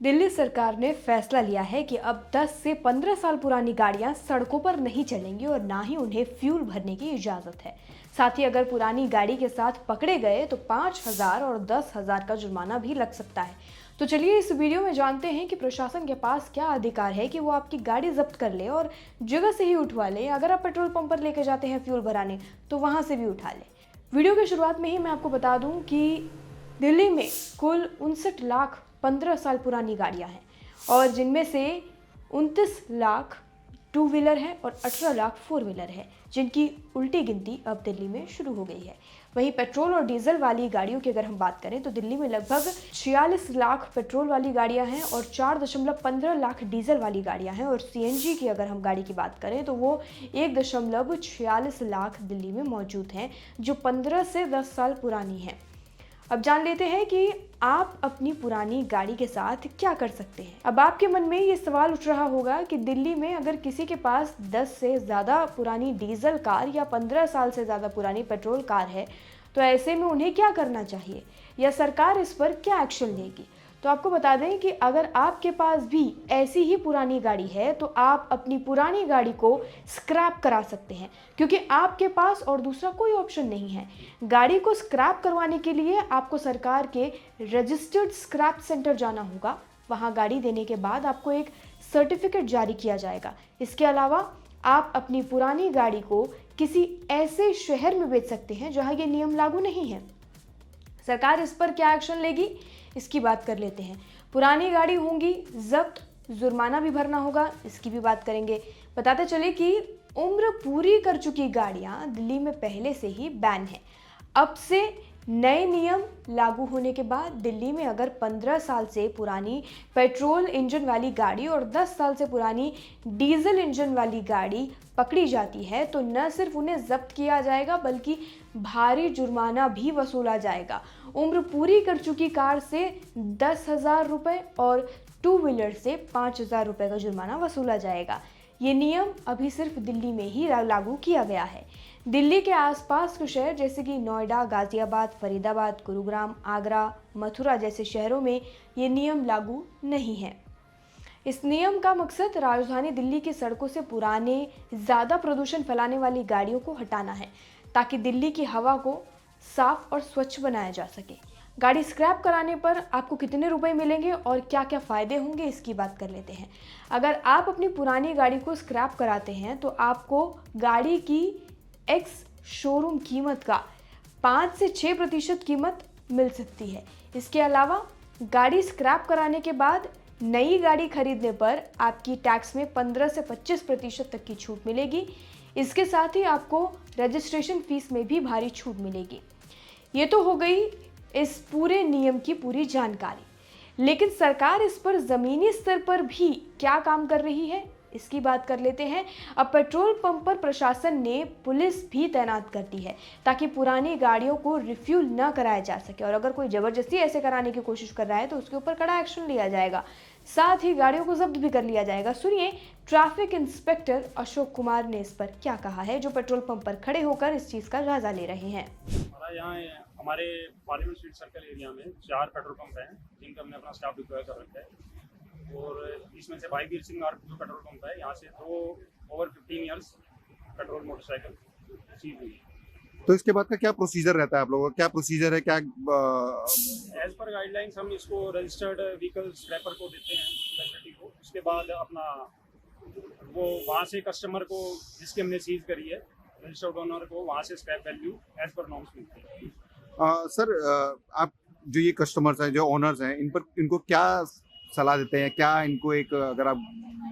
दिल्ली सरकार ने फैसला लिया है कि अब 10 से 15 साल पुरानी गाड़ियां सड़कों पर नहीं चलेंगी और ना ही उन्हें फ्यूल भरने की इजाजत है। साथ ही अगर पुरानी गाड़ी के साथ पकड़े गए तो 5,000 और 10,000 का जुर्माना भी लग सकता है। तो चलिए इस वीडियो में जानते हैं कि प्रशासन के पास क्या अधिकार है कि वो आपकी गाड़ी जब्त कर ले और जगह से ही उठवा ले। अगर आप पेट्रोल पंप पर लेके जाते हैं फ्यूल भराने तो वहां से भी उठा ले। वीडियो की शुरुआत में ही मैं आपको बता दूं कि दिल्ली में कुल 59 लाख 15 साल पुरानी गाड़ियां हैं और जिनमें से 29 लाख टू व्हीलर है और 18 लाख फोर व्हीलर है, जिनकी उल्टी गिनती अब दिल्ली में शुरू हो गई है। वहीं पेट्रोल और डीजल वाली गाड़ियों की अगर हम बात करें तो दिल्ली में लगभग 46 लाख पेट्रोल वाली गाड़ियां हैं और 4.15 लाख डीजल वाली गाड़ियां हैं और सीएनजी की अगर हम गाड़ी की बात करें तो वो 1.46 लाख दिल्ली में मौजूद हैं, जो 15 से 10 साल पुरानी हैं। अब जान लेते हैं कि आप अपनी पुरानी गाड़ी के साथ क्या कर सकते हैं। अब आपके मन में ये सवाल उठ रहा होगा कि दिल्ली में अगर किसी के पास 10 से ज़्यादा पुरानी डीजल कार या 15 साल से ज़्यादा पुरानी पेट्रोल कार है तो ऐसे में उन्हें क्या करना चाहिए या सरकार इस पर क्या एक्शन लेगी। तो आपको बता दें कि अगर आपके पास भी ऐसी ही पुरानी गाड़ी है तो आप अपनी पुरानी गाड़ी को स्क्रैप करा सकते हैं, क्योंकि आपके पास और दूसरा कोई ऑप्शन नहीं है। गाड़ी को स्क्रैप करवाने के लिए आपको सरकार के रजिस्टर्ड स्क्रैप सेंटर जाना होगा। वहां गाड़ी देने के बाद आपको एक सर्टिफिकेट जारी किया जाएगा। इसके अलावा आप अपनी पुरानी गाड़ी को किसी ऐसे शहर में बेच सकते हैं जहां ये नियम लागू नहीं है। सरकार इस पर क्या एक्शन लेगी, इसकी बात कर लेते हैं। पुरानी गाड़ी होंगी जब्त, जुर्माना भी भरना होगा, इसकी भी बात करेंगे। बताते चले कि उम्र पूरी कर चुकी गाड़ियां दिल्ली में पहले से ही बैन है। अब से नए नियम लागू होने के बाद दिल्ली में अगर 15 साल से पुरानी पेट्रोल इंजन वाली गाड़ी और 10 साल से पुरानी डीजल इंजन वाली गाड़ी पकड़ी जाती है तो न सिर्फ उन्हें जब्त किया जाएगा बल्कि भारी जुर्माना भी वसूला जाएगा। उम्र पूरी कर चुकी कार से 10,000 रुपये और टू व्हीलर से 5,000 रुपये का जुर्माना वसूला जाएगा। ये नियम अभी सिर्फ दिल्ली में ही लागू किया गया है। दिल्ली के आसपास के शहर जैसे कि नोएडा, गाजियाबाद, फरीदाबाद, गुरुग्राम, आगरा, मथुरा जैसे शहरों में ये नियम लागू नहीं है। इस नियम का मकसद राजधानी दिल्ली की सड़कों से पुराने, ज़्यादा प्रदूषण फैलाने वाली गाड़ियों को हटाना है, ताकि दिल्ली की हवा को साफ और स्वच्छ बनाया जा सके। गाड़ी स्क्रैप कराने पर आपको कितने रुपए मिलेंगे और क्या क्या फ़ायदे होंगे, इसकी बात कर लेते हैं। अगर आप अपनी पुरानी गाड़ी को स्क्रैप कराते हैं तो आपको गाड़ी की एक्स शोरूम कीमत का 5 से 6% कीमत मिल सकती है। इसके अलावा गाड़ी स्क्रैप कराने के बाद नई गाड़ी खरीदने पर आपकी टैक्स में 15 से 25% तक की छूट मिलेगी। इसके साथ ही आपको रजिस्ट्रेशन फीस में भी भारी छूट मिलेगी। ये तो हो गई इस पूरे नियम की पूरी जानकारी, लेकिन सरकार इस पर ज़मीनी स्तर पर भी क्या काम कर रही है, इसकी बात कर लेते हैं। अब पेट्रोल पंप पर प्रशासन ने पुलिस भी तैनात कर दी है ताकि पुरानी गाड़ियों को रिफ्यूल न कराया जा सके और अगर कोई ज़बरदस्ती ऐसे कराने की कोशिश कर रहा है तो उसके ऊपर कड़ा एक्शन लिया जाएगा। साथ ही गाड़ियों को जब्त भी कर लिया जाएगा। सुनिए ट्रैफिक इंस्पेक्टर अशोक कुमार ने इस पर क्या कहा है, जो पेट्रोल पंप पर खड़े होकर इस चीज़ का जायजा ले रहे हैं। यहाँ हमारे पार्लियामेंट स्ट्रीट सर्कल एरिया में 4 पेट्रोल पंप हैं जिनका हमने अपना स्टाफ डिप्लॉय कर रखा है और इसमें से भाई वीर सिंह जो पेट्रोल पंप है, यहाँ से 2 over 15 years petrol motorcycle seize हुई। तो इसके बाद का क्या प्रोसीजर रहता है, आप लोगों का क्या प्रोसीजर है, क्या एज पर गाइडलाइंस हम इसको रजिस्टर्ड व्हीकल स्क्रैपर को देते हैं फैसिलिटी को। उसके बाद अपना वो वहाँ से कस्टमर को जिसकी हमने सीज करी है रजिस्टर्ड ओनर को वहाँ से scrap value as per norms मिलती है। सर आप जो ये कस्टमर्स हैं, जो ओनर्स हैं, इनको क्या सलाह देते हैं, क्या इनको एक अगर आप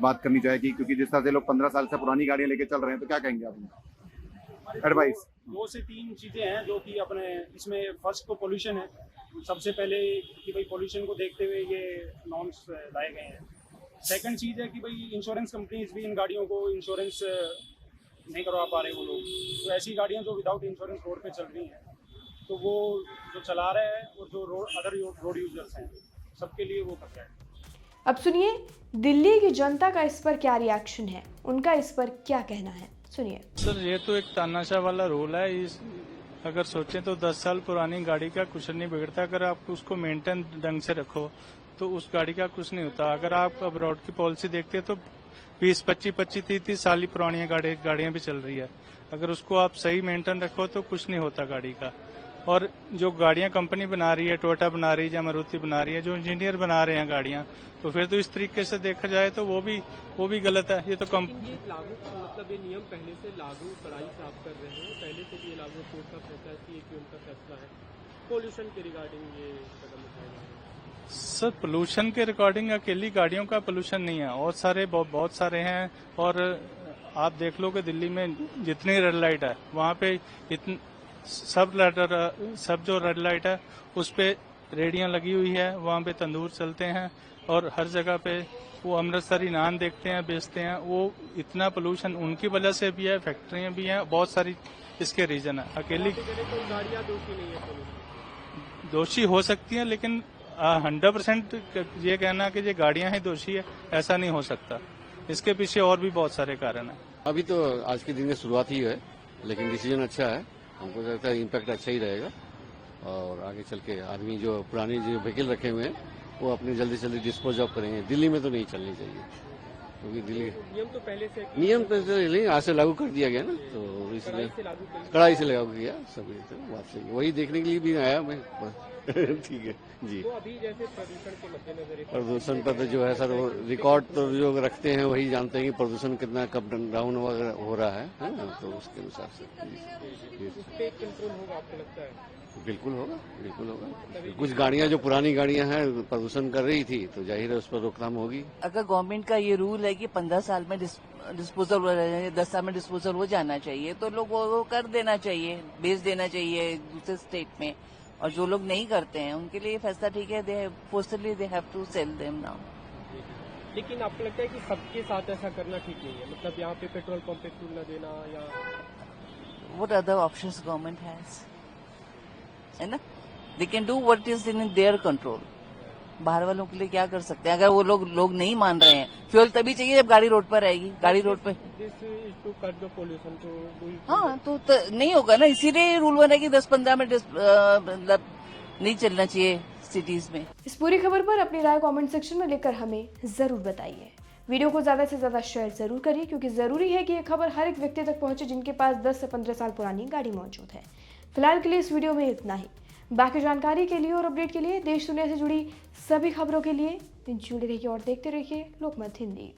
बात करनी चाहेगी, क्योंकि जिस तरह से लोग 15 साल से पुरानी गाड़ियाँ लेके चल रहे हैं, तो क्या कहेंगे आप एडवाइस? 2 से 3 चीज़ें हैं जो कि अपने इसमें फर्स्ट तो पोल्यूशन है सबसे पहले कि भाई पोल्यूशन को देखते हुए ये नॉर्म्स लाए गए हैं। सेकंड चीज़ है कि भाई इंश्योरेंस कंपनीज भी इन गाड़ियों को इंश्योरेंस नहीं करवा पा रहे वो लोग, तो ऐसी गाड़ियाँ जो विदाउट इंश्योरेंस रोड पे चल रही हैं तो वो जो चला रहे हैं और जो अदर रोड यूजर्स हैं सबके लिए वो कर रहे हैं। अब सुनिए दिल्ली की जनता का इस पर क्या रिएक्शन है, उनका इस पर क्या कहना है, सुनिए। सर ये तो एक तानाशाह वाला रूल है। इस अगर सोचें तो 10 साल पुरानी गाड़ी का कुछ नहीं बिगड़ता अगर आप उसको मेंटेन ढंग से रखो तो उस गाड़ी का कुछ नहीं होता। अगर आप अब्रॉड की पॉलिसी देखते हैं तो 20-25-30 साल ही पुरानी गाड़ियां भी चल रही है। अगर उसको आप सही मेंटेन रखो तो कुछ नहीं होता गाड़ी का। और जो गाड़ियां कंपनी बना रही है, टोयोटा बना रही है या मारुति बना रही है, जो इंजीनियर बना रहे हैं गाड़ियां, तो फिर तो इस तरीके से देखा जाए तो वो भी गलत है। ये तो ये लागू मतलब ये नियम पहले से लागू कड़ाई से आप कर रहे हैं, पहले से भी ये लागू कोर्ट का फैसला है कि उनका फैसला है पोल्यूशन के रिगार्डिंग ये कदम उठाया गया है। सर पोल्यूशन के रिकॉर्डिंग अकेली गाड़ियों का पोल्यूशन नहीं है, और सारे बहुत सारे हैं। और आप देख लो कि दिल्ली में जितनी रेड लाइट है वहाँ पे सब जो रेड लाइट है उस पे रेडियां लगी हुई है, वहाँ पे तंदूर चलते हैं और हर जगह पे वो अमृतसरी नान देखते हैं, बेचते हैं। वो इतना पोल्यूशन उनकी वजह से भी है, फैक्ट्रियां भी हैं, बहुत सारी इसके रीजन है। अकेली तो गाड़ियाँ दोषी नहीं है पोल्यूशन, दोषी हो सकती हैं, लेकिन 100% ये कहना कि ये गाड़ियां ही दोषी है ऐसा नहीं हो सकता। इसके पीछे और भी बहुत सारे कारण हैं। अभी तो आज के दिन की शुरुआत ही है, लेकिन डिसीजन अच्छा है। हमको लगता है इम्पैक्ट अच्छा ही रहेगा और आगे चल के आदमी जो पुरानी जो व्हीकल रखे हुए हैं वो अपने जल्दी से जल्दी डिस्पोज ऑफ करेंगे। दिल्ली में तो नहीं चलनी चाहिए, क्योंकि दिल्ली नियम तो पहले से नहीं आज से लागू कर दिया गया ना, तो इसलिए कड़ाई से लागू किया सब। ये तो बात सही, वही देखने के लिए भी आया मैं। ठीक है जी। तो अभी जैसे प्रदूषण के मद्देनजर प्रदूषण पर तो जो है सर वो रिकॉर्ड तो जो रखते हैं वही जानते हैं कि प्रदूषण कितना कब डाउन हो रहा है ना, तो उसके अनुसार से कंट्रोल होगा आपको लगता है? बिल्कुल होगा, बिल्कुल होगा। कुछ गाड़ियां जो पुरानी गाड़ियां हैं प्रदूषण कर रही थी तो जाहिर है उस पर रोकथाम होगी। अगर गवर्नमेंट का ये रूल है कि 15 साल में डिस्पोजल हो जाए, 10 साल में डिस्पोजल हो जाना चाहिए, तो लोग वो कर देना चाहिए, बेच देना चाहिए दूसरे स्टेट में। और जो लोग नहीं करते हैं उनके लिए फैसला ठीक है, they have to sell them now. लेकिन आपको लगता है कि सबके साथ ऐसा करना ठीक नहीं है? मतलब यहाँ पे पेट्रोल पंप पे फ्यूल न देना या what other options government has, है ना? They can do what is in their control. बाहर वालों के लिए क्या कर सकते हैं? अगर वो लोग नहीं मान रहे हैं, फ्यूल तभी चाहिए जब गाड़ी रोड पर आएगी। गाड़ी रोड पे टू कट द पोल्यूशन तो हाँ तो नहीं होगा ना, इसीलिए रूल बना कि 10-15 में मतलब नहीं चलना चाहिए सिटीज में। इस पूरी खबर पर अपनी राय कमेंट सेक्शन में लिखकर हमें जरूर बताइए। वीडियो को ज्यादा से ज्यादा शेयर जरूर करिए, क्योंकि जरूरी है कि ये खबर हर एक व्यक्ति तक पहुंचे जिनके पास 10 से 15 साल पुरानी गाड़ी मौजूद है। फिलहाल के लिए इस वीडियो में इतना ही। बाकी जानकारी के लिए और अपडेट के लिए, देश दुनिया से जुड़ी सभी खबरों के लिए जुड़े रहिए और देखते रहिए लोकमत हिंदी।